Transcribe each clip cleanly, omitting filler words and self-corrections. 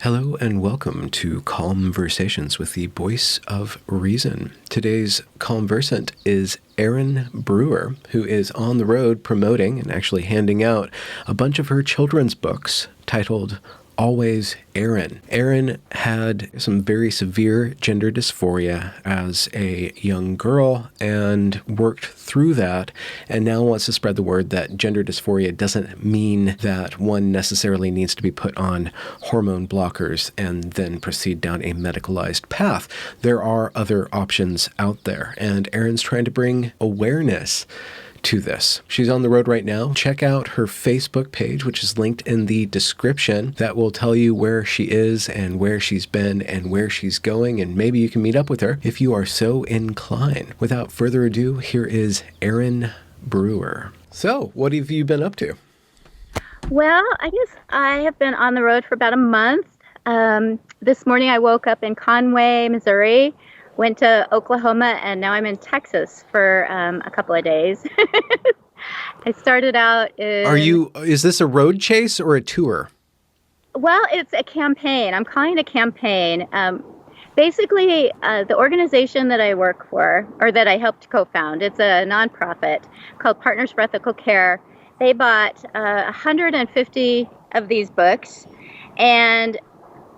Hello and welcome to Conversations with the Voice of Reason. Today's conversant is Erin Brewer, who is on the road promoting and actually handing out a bunch of her children's books titled Always Erin. Erin had some very severe gender dysphoria as a young girl and worked through that, and now wants to spread the word that gender dysphoria doesn't mean that one necessarily needs to be put on hormone blockers and then proceed down a medicalized path. There are other options out there, and Erin's trying to bring awareness to this. She's on the road right now. Check out her Facebook page, which is linked in the description. That will tell you where she is and where she's been and where she's going, and maybe you can meet up with her if you are so inclined. Without further ado, here is Erin Brewer. So, what have you been up to? Well, I guess I have been on the road for about a month. This morning I woke up in Conway, Missouri, went to Oklahoma, and now I'm in Texas for a couple of days. I started out Is this a road chase or a tour? Well, it's a campaign. I'm calling it a campaign. Basically, the organization that I work for, or that I helped co-found, it's a nonprofit called Partners for Ethical Care. They bought 150 of these books, and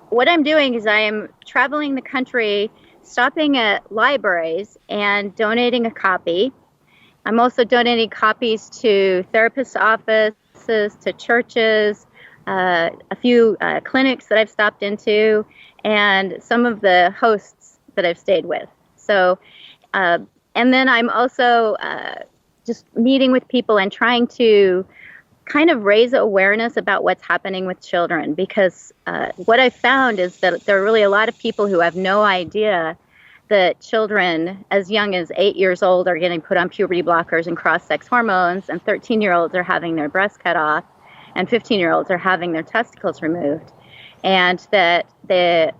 what I'm doing is I am traveling the country, stopping at libraries and donating a copy. I'm also donating copies to therapists' offices, to churches, a few clinics that I've stopped into, and some of the hosts that I've stayed with. So, and then I'm also just meeting with people and trying to kind of raise awareness about what's happening with children, because what I've found is that there are really a lot of people who have no idea that children as young as 8 years old are getting put on puberty blockers and cross-sex hormones, and 13-year-olds are having their breasts cut off, and 15-year-olds are having their testicles removed, and that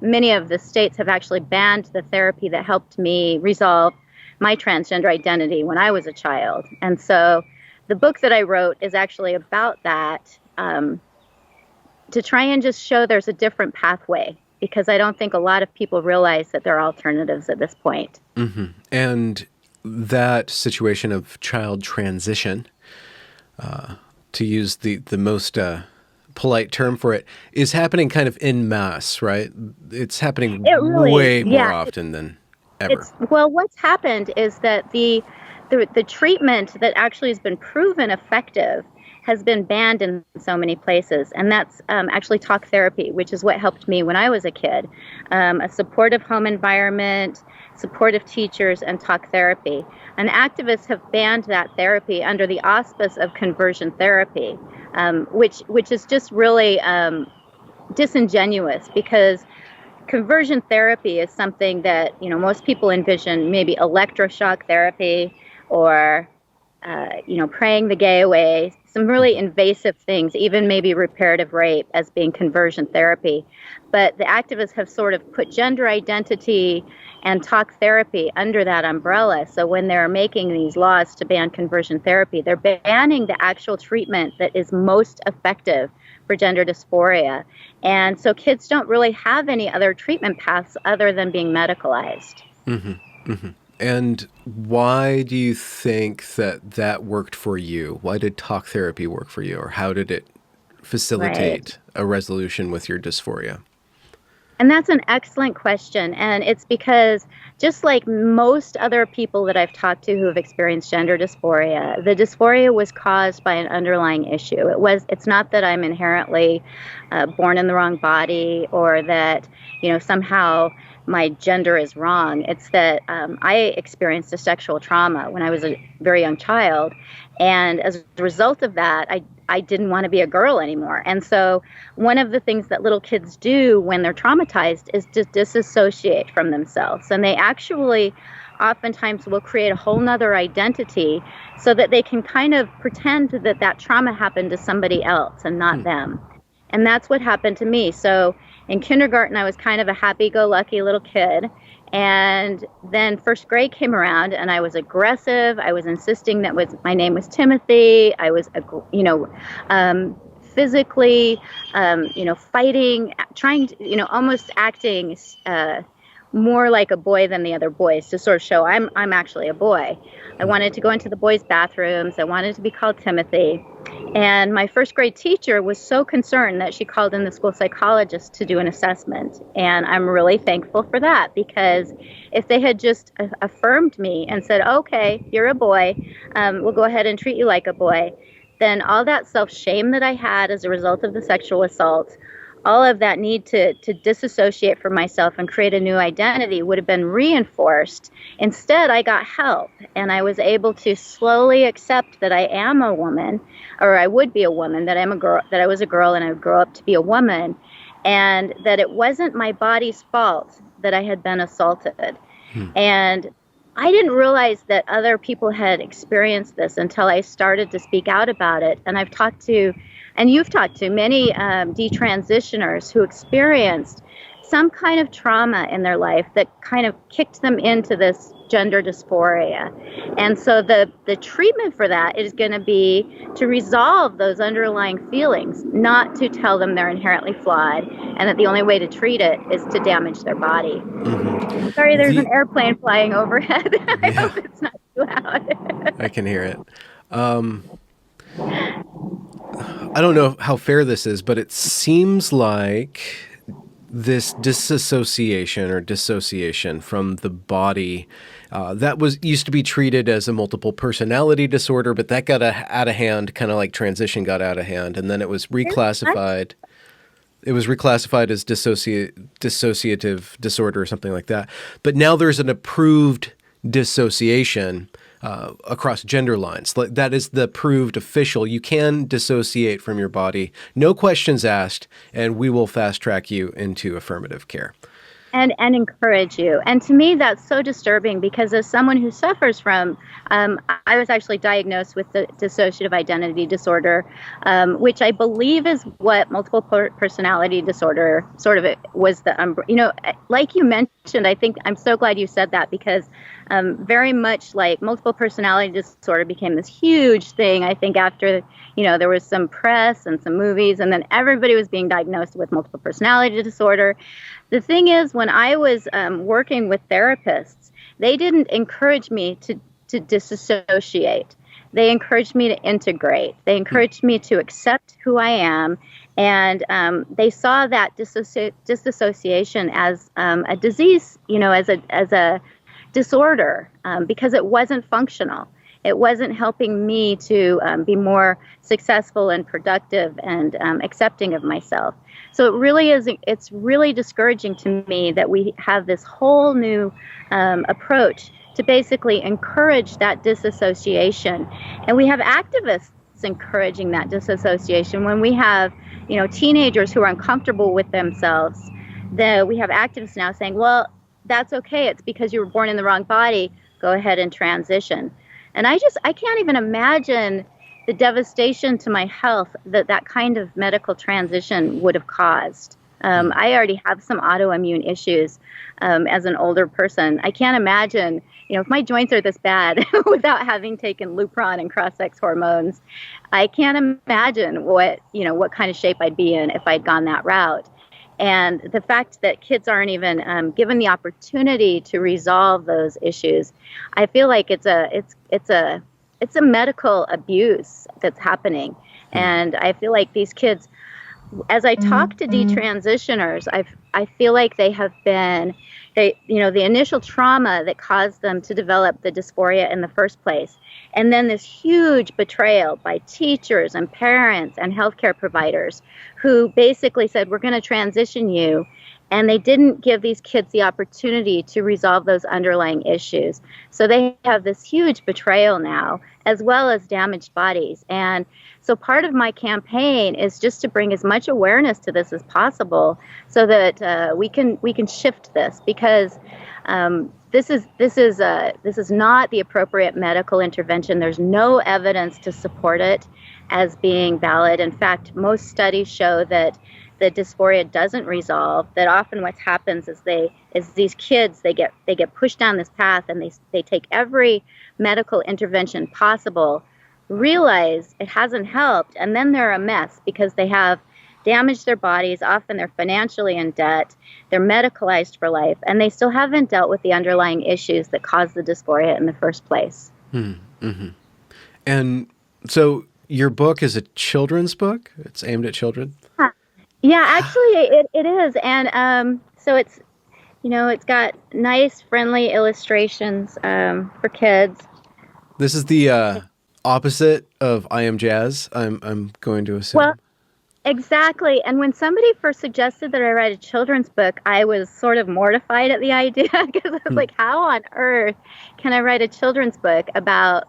many of the states have actually banned the therapy that helped me resolve my transgender identity when I was a child. And so the book that I wrote is actually about that, to try and just show there's a different pathway, because I don't think a lot of people realize that there are alternatives at this point. Mm-hmm. And that situation of child transition, to use the most polite term for it, is happening kind of en masse, right? It's happening way more often than ever. Well, what's happened is that the treatment that actually has been proven effective has been banned in so many places, and that's actually talk therapy, which is what helped me when I was a kid. A supportive home environment, supportive teachers, and talk therapy. And activists have banned that therapy under the auspice of conversion therapy, which is just really disingenuous, because conversion therapy is something that, most people envision maybe electroshock therapy or praying the gay away, some really invasive things, even maybe reparative rape, as being conversion therapy. But the activists have sort of put gender identity and talk therapy under that umbrella. So when they're making these laws to ban conversion therapy, they're banning the actual treatment that is most effective for gender dysphoria. And so kids don't really have any other treatment paths other than being medicalized. Mm-hmm. Mm-hmm. And why do you think that worked for you? Why did talk therapy work for you? Or how did it facilitate a resolution with your dysphoria? And that's an excellent question. And it's because, just like most other people that I've talked to who have experienced gender dysphoria, the dysphoria was caused by an underlying issue. It's not that I'm inherently born in the wrong body, or that, somehow my gender is wrong. It's that I experienced a sexual trauma when I was a very young child. And as a result of that, I didn't want to be a girl anymore. And so one of the things that little kids do when they're traumatized is to disassociate from themselves. And they actually oftentimes will create a whole nother identity so that they can kind of pretend that trauma happened to somebody else and not them. And that's what happened to me. So in kindergarten, I was kind of a happy-go-lucky little kid. And then first grade came around, and I was aggressive. I was insisting that my name was Timothy. I was, physically, fighting, trying to, almost acting more like a boy than the other boys to sort of show I'm actually a boy. I wanted to go into the boys' bathrooms. I wanted to be called Timothy. And my first grade teacher was so concerned that she called in the school psychologist to do an assessment. And I'm really thankful for that, because if they had just affirmed me and said, okay, you're a boy, we'll go ahead and treat you like a boy, then all that self-shame that I had as a result of the sexual assault, all of that need to disassociate from myself and create a new identity would have been reinforced. Instead, I got help, and I was able to slowly accept that I am a woman, or I would be a woman, that I'm a girl, that I was a girl and I would grow up to be a woman, and that it wasn't my body's fault that I had been assaulted. And I didn't realize that other people had experienced this until I started to speak out about it. And I've talked to, and you've talked to many detransitioners who experienced some kind of trauma in their life that kind of kicked them into this gender dysphoria. And so the treatment for that is going to be to resolve those underlying feelings, not to tell them they're inherently flawed and that the only way to treat it is to damage their body. Sorry, there's an airplane flying overhead. I hope it's not too loud. I can hear it. I don't know how fair this is, but it seems like this dissociation from the body that used to be treated as a multiple personality disorder, but that got out of hand, kind of like transition got out of hand, and then it was reclassified. It was reclassified as dissociative disorder or something like that. But now there's an approved dissociation across gender lines. That is the approved official. You can dissociate from your body, no questions asked, and we will fast track you into affirmative care. And encourage you. And to me, that's so disturbing, because as someone who suffers from, I was actually diagnosed with the dissociative identity disorder, which I believe is what multiple personality disorder sort of was like you mentioned, I think I'm so glad you said that, because very much like multiple personality disorder became this huge thing, I think, after, there was some press and some movies, and then everybody was being diagnosed with multiple personality disorder. The thing is, when I was working with therapists, they didn't encourage me to disassociate. They encouraged me to integrate. They encouraged me to accept who I am. And they saw that disassociation as a disease, as a disorder, because it wasn't functional. It wasn't helping me to be more successful and productive and accepting of myself. So it's really discouraging to me that we have this whole new approach to basically encourage that disassociation. And we have activists encouraging that disassociation. When we have, teenagers who are uncomfortable with themselves, we have activists now saying, well, that's okay. It's because you were born in the wrong body. Go ahead and transition. And I can't even imagine the devastation to my health that kind of medical transition would have caused. I already have some autoimmune issues as an older person. I can't imagine, if my joints are this bad without having taken Lupron and cross-sex hormones, I can't imagine what kind of shape I'd be in if I'd gone that route. And the fact that kids aren't even given the opportunity to resolve those issues, I feel like it's a medical abuse that's happening. And I feel like these kids, as I talk to detransitioners, I feel like they have been, the initial trauma that caused them to develop the dysphoria in the first place, and then this huge betrayal by teachers and parents and healthcare providers who basically said, we're going to transition you. And they didn't give these kids the opportunity to resolve those underlying issues. So they have this huge betrayal now, as well as damaged bodies. And so part of my campaign is just to bring as much awareness to this as possible, so that we can shift this, because this is not the appropriate medical intervention. There's no evidence to support it as being valid. In fact, most studies show that the dysphoria doesn't resolve, that often what happens is these kids, they get pushed down this path, and they take every medical intervention possible realize it hasn't helped, and then they're a mess because they have damaged their bodies. Often they're financially in debt, they're medicalized for life, and they still haven't dealt with the underlying issues that caused the dysphoria in the first place. Mm-hmm. And so your book is a children's book? It's aimed at children? Yeah, actually it is. And so it's got nice, friendly illustrations for kids. This is the opposite of I Am Jazz, I'm going to assume. Well, exactly. And when somebody first suggested that I write a children's book, I was sort of mortified at the idea because I was like, how on earth can I write a children's book about,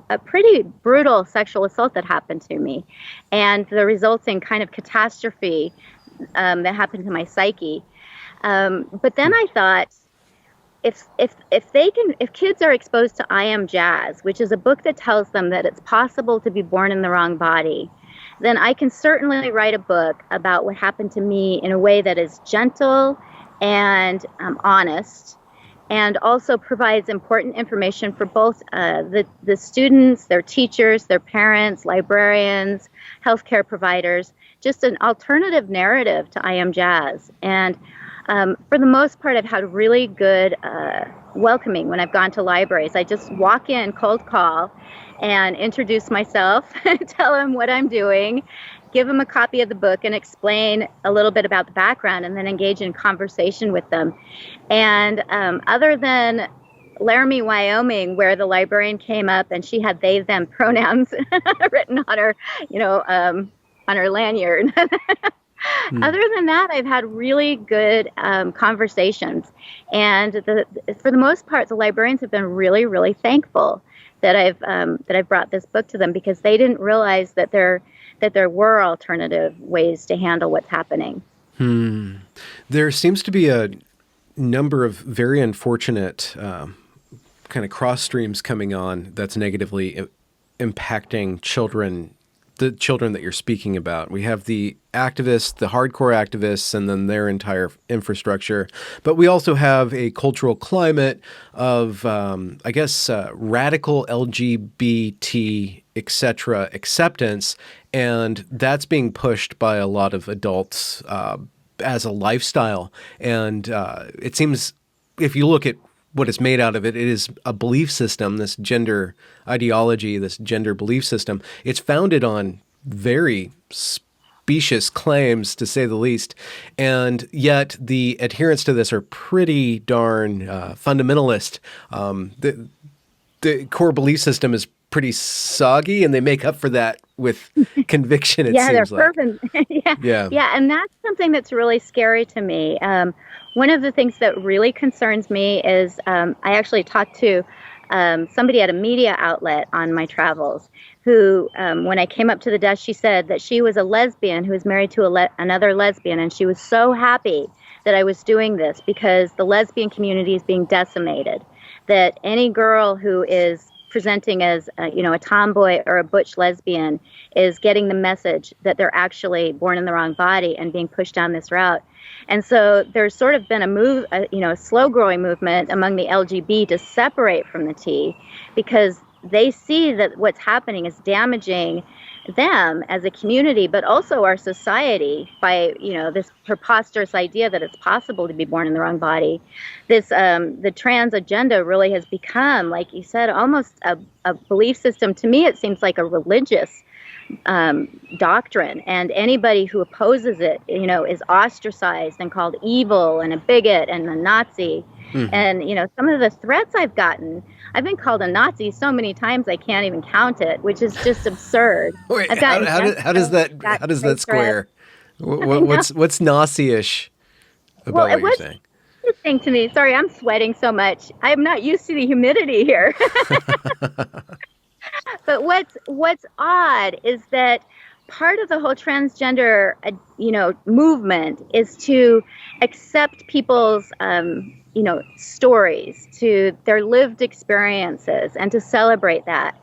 a pretty brutal sexual assault that happened to me and the resulting kind of catastrophe that happened to my psyche. But then I thought, if kids are exposed to I Am Jazz, which is a book that tells them that it's possible to be born in the wrong body, then I can certainly write a book about what happened to me in a way that is gentle and honest, and also provides important information for both the students, their teachers, their parents, librarians, healthcare providers, just an alternative narrative to I Am Jazz. And for the most part, I've had really good welcoming when I've gone to libraries. I just walk in, cold call, and introduce myself, tell them what I'm doing, give them a copy of the book, and explain a little bit about the background, and then engage in conversation with them. And other than Laramie, Wyoming, where the librarian came up and she had they, them pronouns written on her, on her lanyard. Other than that, I've had really good conversations, and for the most part, the librarians have been really, really thankful that I've brought this book to them, because they didn't realize that there were alternative ways to handle what's happening. There seems to be a number of very unfortunate kind of cross streams coming on that's negatively impacting children. The children that you're speaking about. We have the activists, the hardcore activists, and then their entire infrastructure. But we also have a cultural climate of, radical LGBT, etc. acceptance, and that's being pushed by a lot of adults as a lifestyle. And it seems, if you look at what is made out of it, it is a belief system, this gender ideology, this gender belief system. It's founded on very specious claims, to say the least. And yet the adherents to this are pretty darn fundamentalist. The core belief system is pretty soggy, and they make up for that with conviction, it seems they're like. fervent. Yeah, and that's something that's really scary to me. One of the things that really concerns me is I actually talked to somebody at a media outlet on my travels who, when I came up to the desk, she said that she was a lesbian who was married to another lesbian, and she was so happy that I was doing this because the lesbian community is being decimated, that any girl who is presenting as a tomboy or a butch lesbian is getting the message that they're actually born in the wrong body and being pushed down this route. And so there's sort of been a slow growing movement among the LGB to separate from the T, because they see that what's happening is damaging them as a community, but also our society by, this preposterous idea that it's possible to be born in the wrong body. The trans agenda really has become, like you said, almost a belief system. To me, it seems like a religious doctrine, and anybody who opposes it, is ostracized and called evil and a bigot and a Nazi. Mm-hmm. And, some of the threats I've gotten, I've been called a Nazi so many times I can't even count it, which is just absurd. Wait, how does that square? What's Nazi-ish about what you're saying? Interesting to me. Sorry, I'm sweating so much. I'm not used to the humidity here. But what's odd is that part of the whole transgender, movement is to accept people's, stories, to their lived experiences, and to celebrate that.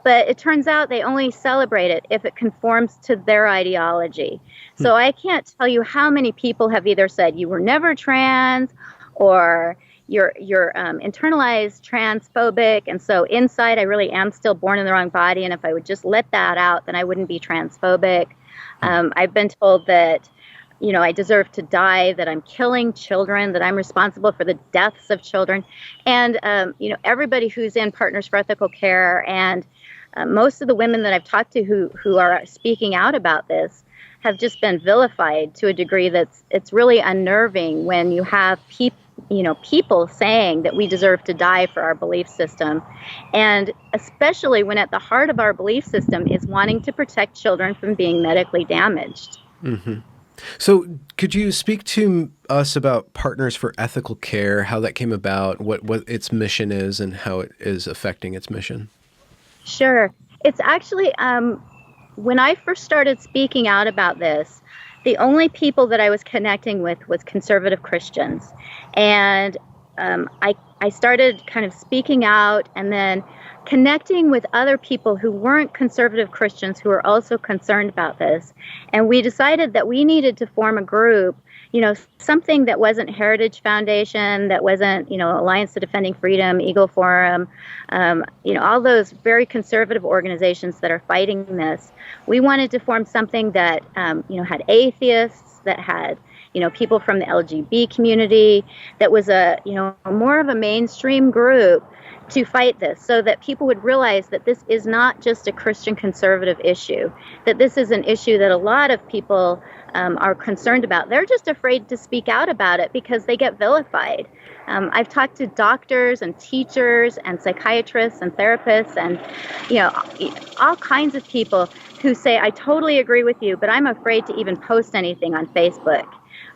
But it turns out they only celebrate it if it conforms to their ideology. So I can't tell you how many people have either said you were never trans, or you're internalized transphobic, and so inside I really am still born in the wrong body, and if I would just let that out, then I wouldn't be transphobic. I've been told that, I deserve to die, that I'm killing children, that I'm responsible for the deaths of children. And, everybody who's in Partners for Ethical Care and most of the women that I've talked to who are speaking out about this have just been vilified to a degree it's really unnerving when you have people saying that we deserve to die for our belief system. And especially when at the heart of our belief system is wanting to protect children from being medically damaged. Mm-hmm. So could you speak to us about Partners for Ethical Care, how that came about, what its mission is, and how it is affecting its mission? Sure. It's actually, when I first started speaking out about this, the only people that I was connecting with was conservative Christians. And I started kind of speaking out and then connecting with other people who weren't conservative Christians who were also concerned about this. And we decided that we needed to form a group, something that wasn't Heritage Foundation, that wasn't, Alliance to Defending Freedom, Eagle Forum, all those very conservative organizations that are fighting this. We wanted to form something that, had atheists, that had, people from the LGBT community, that was more of a mainstream group to fight this, so that people would realize that this is not just a Christian conservative issue, that this is an issue that a lot of people are concerned about. They're just afraid to speak out about it because they get vilified. I've talked to doctors and teachers and psychiatrists and therapists and, all kinds of people who say, I totally agree with you, but I'm afraid to even post anything on Facebook.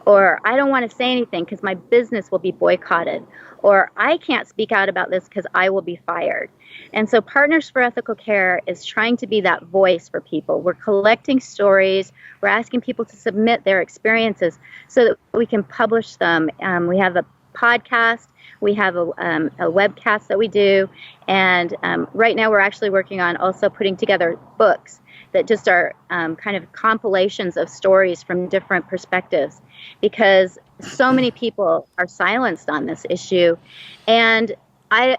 Or I don't want to say anything because my business will be boycotted. Or I can't speak out about this because I will be fired. And so Partners for Ethical Care is trying to be that voice for people. We're collecting stories. We're asking people to submit their experiences so that we can publish them. We have a podcast. We have a webcast that we do. And right now we're actually working on also putting together books that just are kind of compilations of stories from different perspectives, because so many people are silenced on this issue. And I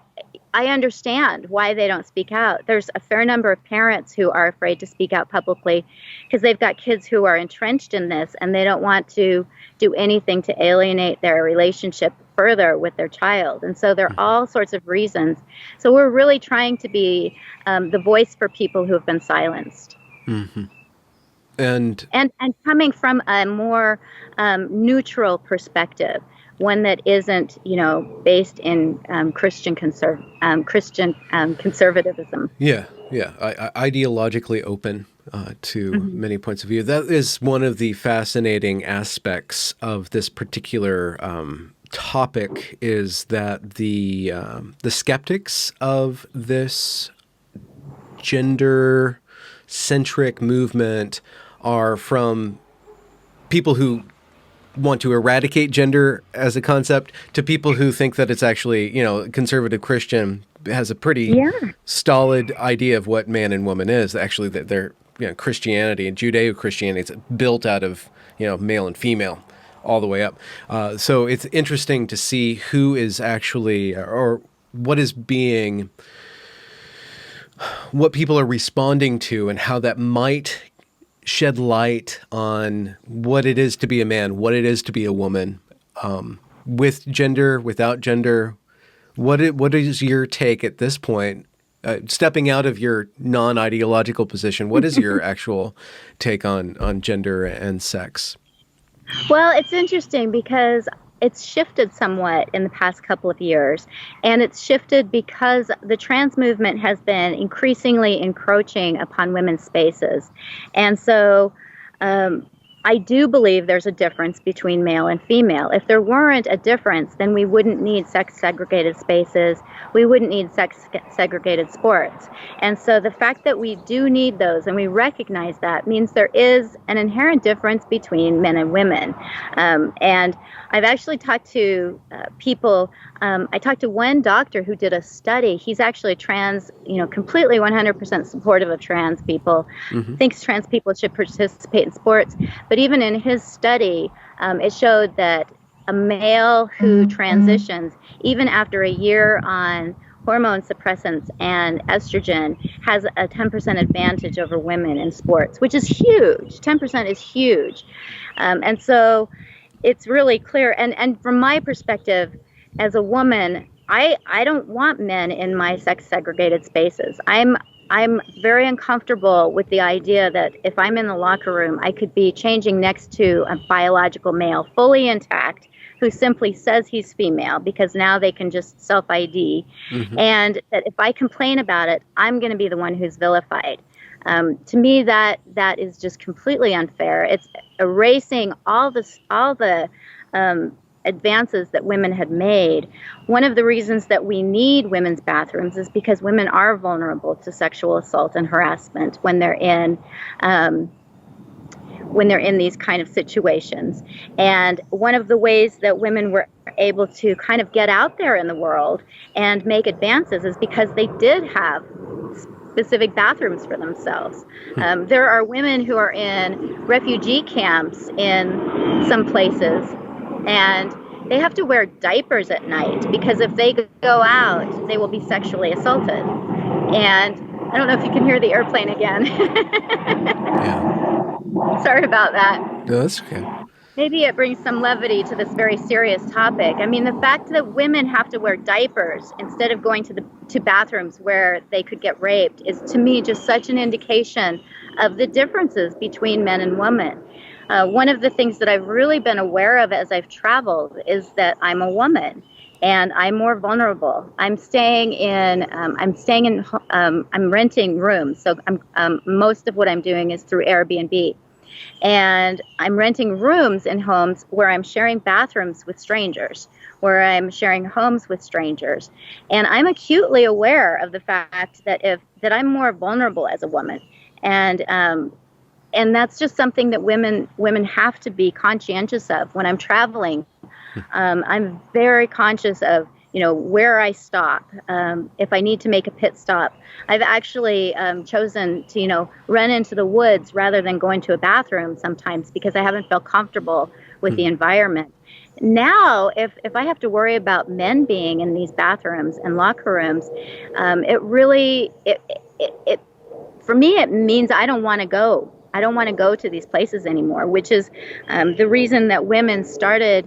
understand why they don't speak out. There's a fair number of parents who are afraid to speak out publicly because they've got kids who are entrenched in this and they don't want to do anything to alienate their relationship further with their child. And so there are all sorts of reasons. So we're really trying to be the voice for people who have been silenced. Mm-hmm. And coming from a more neutral perspective, one that isn't, based in Christian conservatism. Yeah. Ideologically open to many points of view. That is one of the fascinating aspects of this particular topic, is that the skeptics of this gender-centric movement are from people who want to eradicate gender as a concept to people who think that it's actually, conservative Christian has a pretty stolid idea of what man and woman is. Actually, that they're, Christianity and Judeo-Christianity, it's built out of, male and female all the way up. So it's interesting to see who is actually, or what people are responding to, and how that might shed light on what it is to be a man, what it is to be a woman, with gender, without gender. What is your take at this point, stepping out of your non-ideological position? What is your actual take on gender and sex? Well, it's interesting because it's shifted somewhat in the past couple of years, and it's shifted because the trans movement has been increasingly encroaching upon women's spaces. And so I do believe there's a difference between male and female. If there weren't a difference, then we wouldn't need sex-segregated spaces. We wouldn't need sex-segregated sports. And so the fact that we do need those, and we recognize that, means there is an inherent difference between men and women. And I've actually talked to people. I talked to one doctor who did a study. He's actually trans, completely 100% supportive of trans people, thinks trans people should participate in sports. But even in his study, it showed that a male who transitions, even after a year on hormone suppressants and estrogen, has a 10% advantage over women in sports, which is huge. 10% is huge. And so it's really clear. And from my perspective, as a woman, I don't want men in my sex segregated spaces. I'm very uncomfortable with the idea that if I'm in the locker room, I could be changing next to a biological male, fully intact, who simply says he's female because now they can just self-ID. And that if I complain about it, I'm going to be the one who's vilified. To me, that is just completely unfair. It's erasing all the advances that women had made. One of the reasons that we need women's bathrooms is because women are vulnerable to sexual assault and harassment when they're in these kind of situations. And one of the ways that women were able to kind of get out there in the world and make advances is because they did have specific bathrooms for themselves. There are women who are in refugee camps in some places, and they have to wear diapers at night because if they go out, they will be sexually assaulted. And I don't know if you can hear the airplane again. Yeah. Sorry about that. No, that's okay. Maybe it brings some levity to this very serious topic. I mean, the fact that women have to wear diapers instead of going to bathrooms where they could get raped is, to me, just such an indication of the differences between men and women. One of the things that I've really been aware of as I've traveled is that I'm a woman and I'm more vulnerable. I'm renting rooms. So most of what I'm doing is through Airbnb. And I'm renting rooms in homes where I'm sharing bathrooms with strangers, where I'm sharing homes with strangers. And I'm acutely aware of the fact that I'm more vulnerable as a woman. And that's just something that women have to be conscientious of. When I'm traveling, I'm very conscious of, where I stop. If I need to make a pit stop, I've actually chosen to, run into the woods rather than going to a bathroom sometimes because I haven't felt comfortable with the environment. Now, if I have to worry about men being in these bathrooms and locker rooms, for me, it means I don't want to go. I don't want to go to these places anymore, which is the reason that women started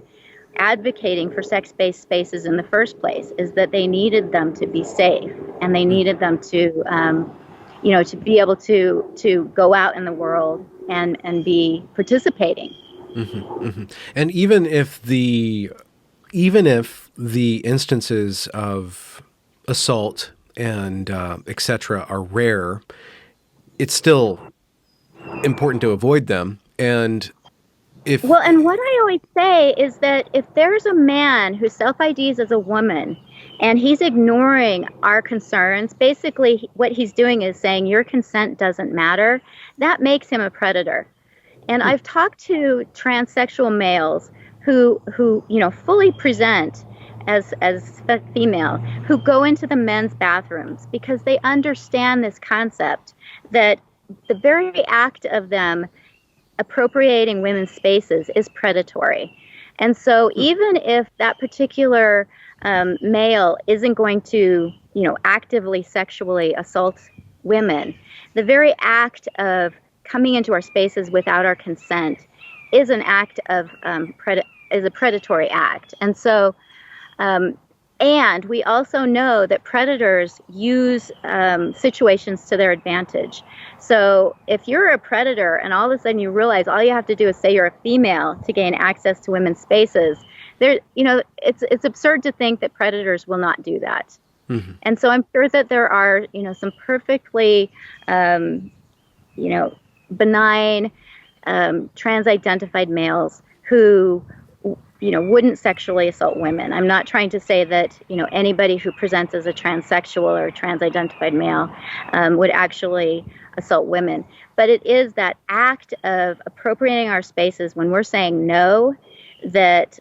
advocating for sex-based spaces in the first place, is that they needed them to be safe and they needed them to, to be able to go out in the world and be participating. And even if the instances of assault and etc. are rare, it's still important to avoid them. And and what I always say is that if there's a man who self-IDs as a woman and he's ignoring our concerns, basically what he's doing is saying your consent doesn't matter, that makes him a predator. And I've talked to transsexual males who fully present as a female, who go into the men's bathrooms because they understand this concept that the very act of them appropriating women's spaces is predatory. And so even if that particular male isn't going to, actively sexually assault women, the very act of coming into our spaces without our consent is an act of is a predatory act. And so and we also know that predators use situations to their advantage. So if you're a predator and all of a sudden you realize all you have to do is say you're a female to gain access to women's spaces, it's absurd to think that predators will not do that. And so I'm sure that there are, some perfectly, benign trans-identified males who wouldn't sexually assault women. I'm not trying to say that, anybody who presents as a transsexual or a trans-identified male would actually assault women. But it is that act of appropriating our spaces when we're saying no that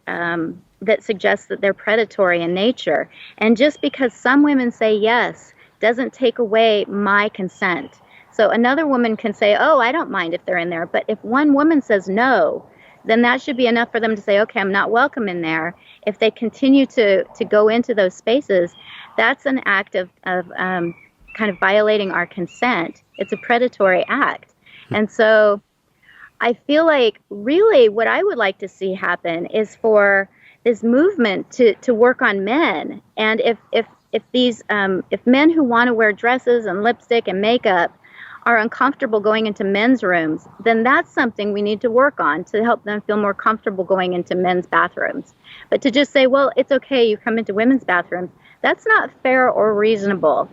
suggests that they're predatory in nature. And just because some women say yes doesn't take away my consent. So another woman can say, oh, I don't mind if they're in there. But if one woman says no, then that should be enough for them to say, okay, I'm not welcome in there. If they continue to go into those spaces, that's an act of kind of violating our consent. It's a predatory act. And so I feel like really what I would like to see happen is for this movement to work on men. And if men who want to wear dresses and lipstick and makeup are uncomfortable going into men's rooms, then that's something we need to work on to help them feel more comfortable going into men's bathrooms. But to just say, well, it's okay, you come into women's bathrooms, that's not fair or reasonable.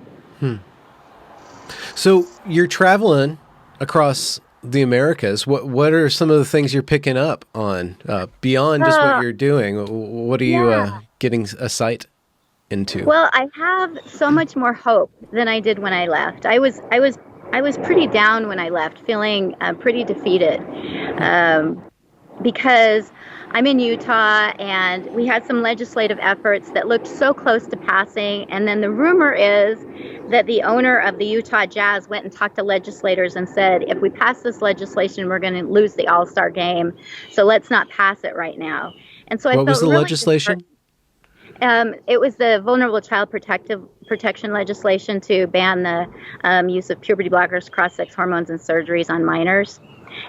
So you're traveling across the Americas. What are some of the things you're picking up on beyond just what you're doing? What are you getting a sight into? Well, I have so much more hope than I did when I left. I was pretty down when I left, feeling pretty defeated because I'm in Utah and we had some legislative efforts that looked so close to passing. And then the rumor is that the owner of the Utah Jazz went and talked to legislators and said, if we pass this legislation, we're going to lose the All-Star game. So let's not pass it right now. And so I felt what was the really legislation? It was the vulnerable child protection legislation to ban the use of puberty blockers, cross-sex hormones, and surgeries on minors.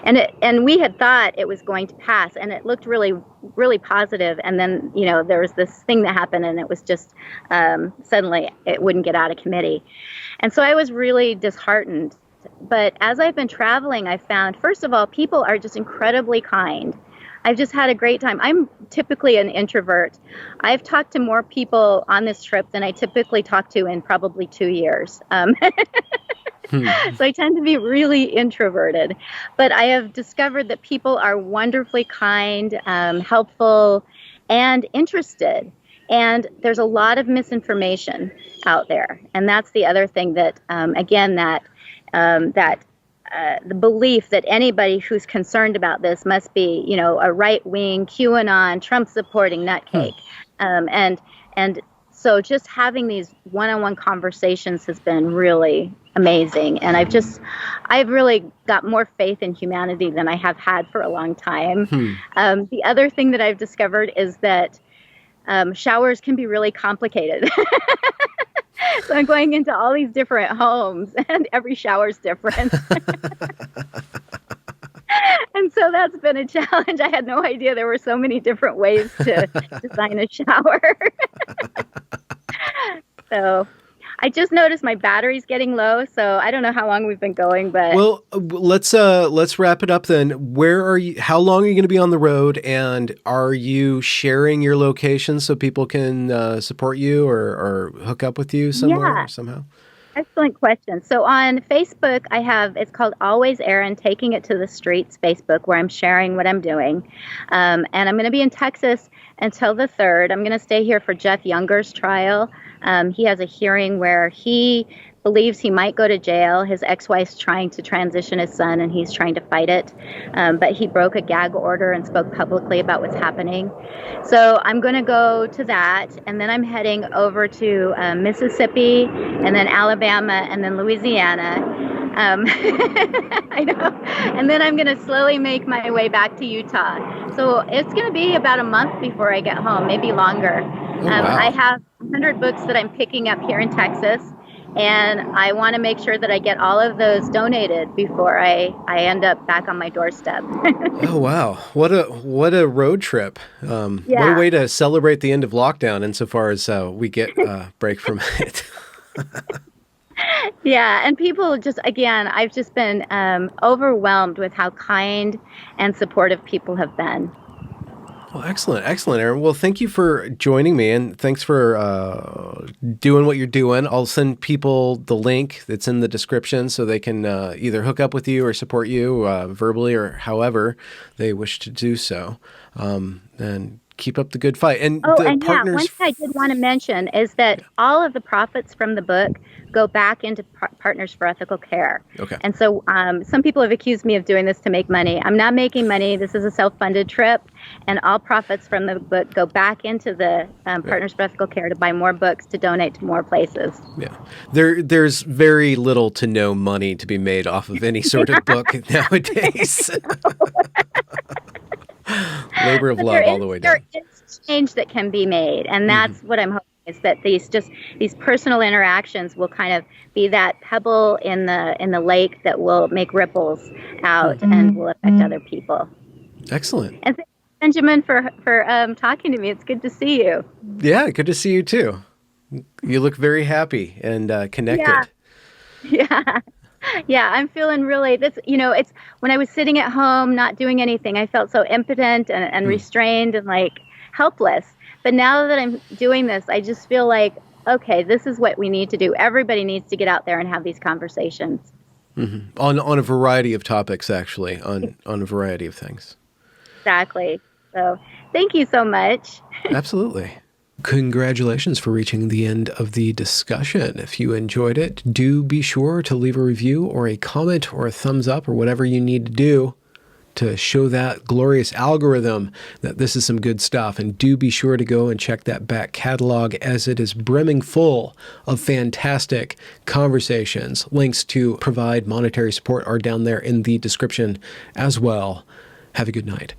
And we had thought it was going to pass, and it looked really, really positive. And then, there was this thing that happened, and it was just suddenly it wouldn't get out of committee. And so I was really disheartened. But as I've been traveling, I found, first of all, people are just incredibly kind. I've just had a great time. I'm typically an introvert. I've talked to more people on this trip than I typically talk to in probably 2 years. So I tend to be really introverted. But I have discovered that people are wonderfully kind, helpful, and interested. And there's a lot of misinformation out there. And that's the other thing that, the belief that anybody who's concerned about this must be, a right-wing, QAnon, Trump-supporting nutcake. And so just having these one-on-one conversations has been really amazing. And I've really got more faith in humanity than I have had for a long time. The other thing that I've discovered is that showers can be really complicated. So I'm going into all these different homes, and every shower's different. And so that's been a challenge. I had no idea there were so many different ways to design a shower. So I just noticed my battery's getting low, so I don't know how long we've been going, but well, let's wrap it up then. Where are you? How long are you going to be on the road, and are you sharing your location so people can support you or hook up with you somewhere somehow? Excellent question. So on Facebook, it's called Always Erin, Taking It to the Streets Facebook, where I'm sharing what I'm doing. And I'm going to be in Texas until the 3rd. I'm going to stay here for Jeff Younger's trial. He has a hearing where he believes he might go to jail. His ex-wife's trying to transition his son, and he's trying to fight it. But he broke a gag order and spoke publicly about what's happening. So I'm going to go to that, and then I'm heading over to Mississippi, and then Alabama, and then Louisiana. I know. And then I'm going to slowly make my way back to Utah. So it's going to be about a month before I get home, maybe longer. Wow. I have 100 books that I'm picking up here in Texas. And I want to make sure that I get all of those donated before I end up back on my doorstep. Oh, wow. What a road trip. What a way to celebrate the end of lockdown insofar as we get a break from it. Yeah. And people I've just been overwhelmed with how kind and supportive people have been. Well, excellent, Erin. Well, thank you for joining me, and thanks for doing what you're doing. I'll send people the link that's in the description so they can either hook up with you or support you verbally or however they wish to do so. And keep up the good fight. And one thing I did want to mention is that all of the profits from the book go back into Partners for Ethical Care. Okay. And so some people have accused me of doing this to make money. I'm not making money. This is a self-funded trip, and all profits from the book go back into the Partners for Ethical Care to buy more books to donate to more places. Yeah. There's very little to no money to be made off of any sort of book nowadays. Labor of But love all the way there down. is change that can be made, and Hmm. that's what I'm hoping is that these personal interactions will kind of be that pebble in the lake that will make ripples out and will affect other people. Excellent. And thank you, Benjamin, for talking to me. It's good to see you. Yeah, good to see you too. You look very happy and Yeah, connected. yeah. Yeah, I'm feeling really this, it's when I was sitting at home not doing anything, I felt so impotent and Mm. restrained and like helpless. But now that I'm doing this, I just feel like, okay, this is what we need to do. Everybody needs to get out there and have these conversations. On a variety of topics, actually, on a variety of things. Exactly. So thank you so much. Absolutely. Congratulations for reaching the end of the discussion. If you enjoyed it, do be sure to leave a review or a comment or a thumbs up or whatever you need to do to show that glorious algorithm that this is some good stuff. And do be sure to go and check that back catalog, as it is brimming full of fantastic conversations. Links to provide monetary support are down there in the description as well. Have a good night.